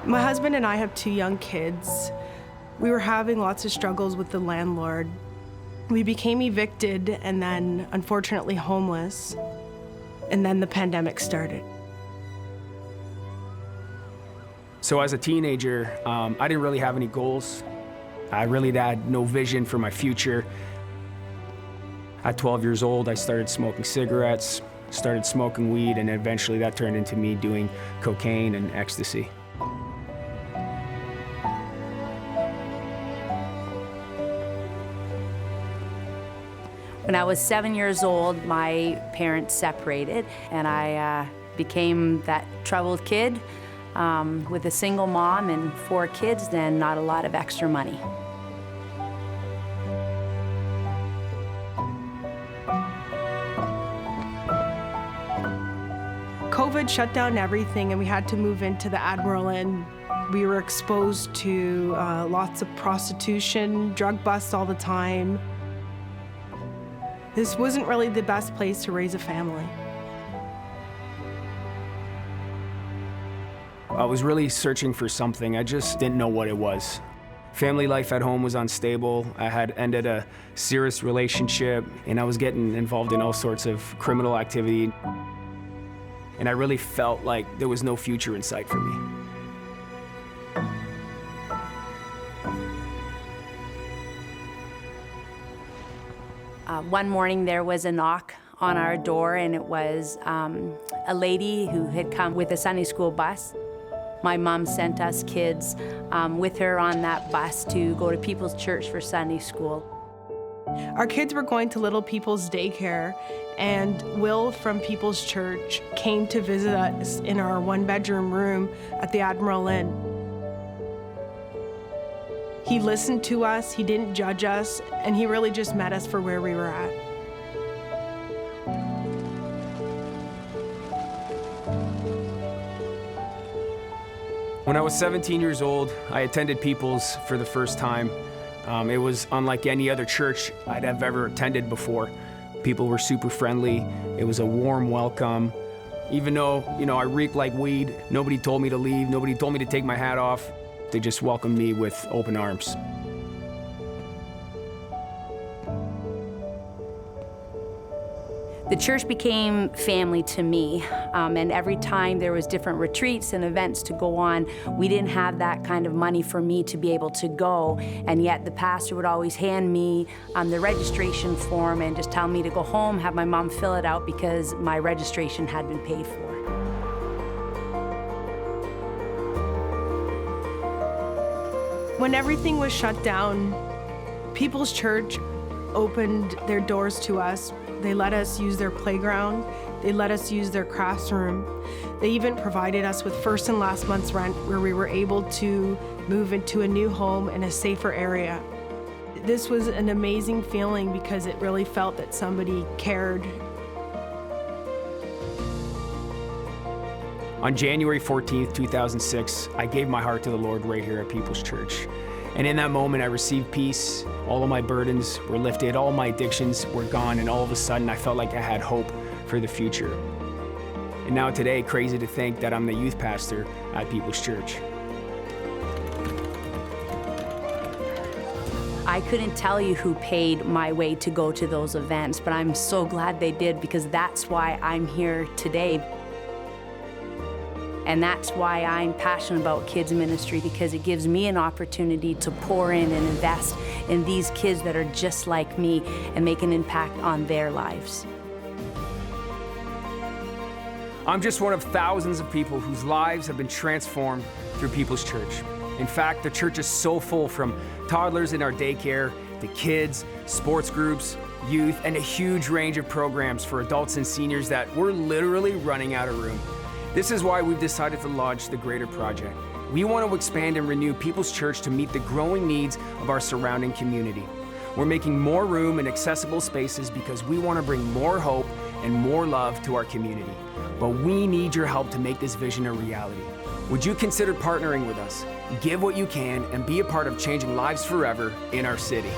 My husband and I have 2 young kids. We were having lots of struggles with the landlord. We became evicted and then, unfortunately, homeless. And then the pandemic started. So as a teenager, I didn't really have any goals. I really had no vision for my future. At 12 years old, I started smoking cigarettes, started smoking weed, and eventually that turned into me doing cocaine and ecstasy. When I was 7 years old, my parents separated, and I became that troubled kid with a single mom and 4 kids and not a lot of extra money. COVID shut down everything and we had to move into the Admiral Inn. We were exposed to lots of prostitution, drug busts all the time. This wasn't really the best place to raise a family. I was really searching for something. I just didn't know what it was. Family life at home was unstable. I had ended a serious relationship, and I was getting involved in all sorts of criminal activity. And I really felt like there was no future in sight for me. One morning there was a knock on our door, and it was a lady who had come with a Sunday school bus. My mom sent us kids with her on that bus to go to People's Church for Sunday school. Our kids were going to Little People's Daycare, and Will from People's Church came to visit us in our 1-bedroom room at the Admiral Inn. He listened to us, he didn't judge us, and he really just met us for where we were at. When I was 17 years old, I attended People's for the first time. It was unlike any other church I'd have ever attended before. People were super friendly. It was a warm welcome. Even though, I reeked like weed, nobody told me to leave, nobody told me to take my hat off. They just welcomed me with open arms. The church became family to me, and every time there was different retreats and events to go on, we didn't have that kind of money for me to be able to go, and yet the pastor would always hand me the registration form and just tell me to go home, have my mom fill it out because my registration had been paid for. When everything was shut down, People's Church opened their doors to us. They let us use their playground. They let us use their classroom. They even provided us with first and last month's rent where we were able to move into a new home in a safer area. This was an amazing feeling because it really felt that somebody cared. On January 14th, 2006, I gave my heart to the Lord right here at People's Church. And in that moment, I received peace. All of my burdens were lifted, all my addictions were gone, and all of a sudden, I felt like I had hope for the future. And now today, crazy to think that I'm the youth pastor at People's Church. I couldn't tell you who paid my way to go to those events, but I'm so glad they did because that's why I'm here today. And that's why I'm passionate about kids ministry, because it gives me an opportunity to pour in and invest in these kids that are just like me and make an impact on their lives. I'm just one of thousands of people whose lives have been transformed through People's Church. In fact, the church is so full, from toddlers in our daycare to kids, sports groups, youth, and a huge range of programs for adults and seniors that we're literally running out of room. This is why we've decided to launch the Greater Project. We want to expand and renew People's Church to meet the growing needs of our surrounding community. We're making more room and accessible spaces because we want to bring more hope and more love to our community. But we need your help to make this vision a reality. Would you consider partnering with us? Give what you can and be a part of changing lives forever in our city.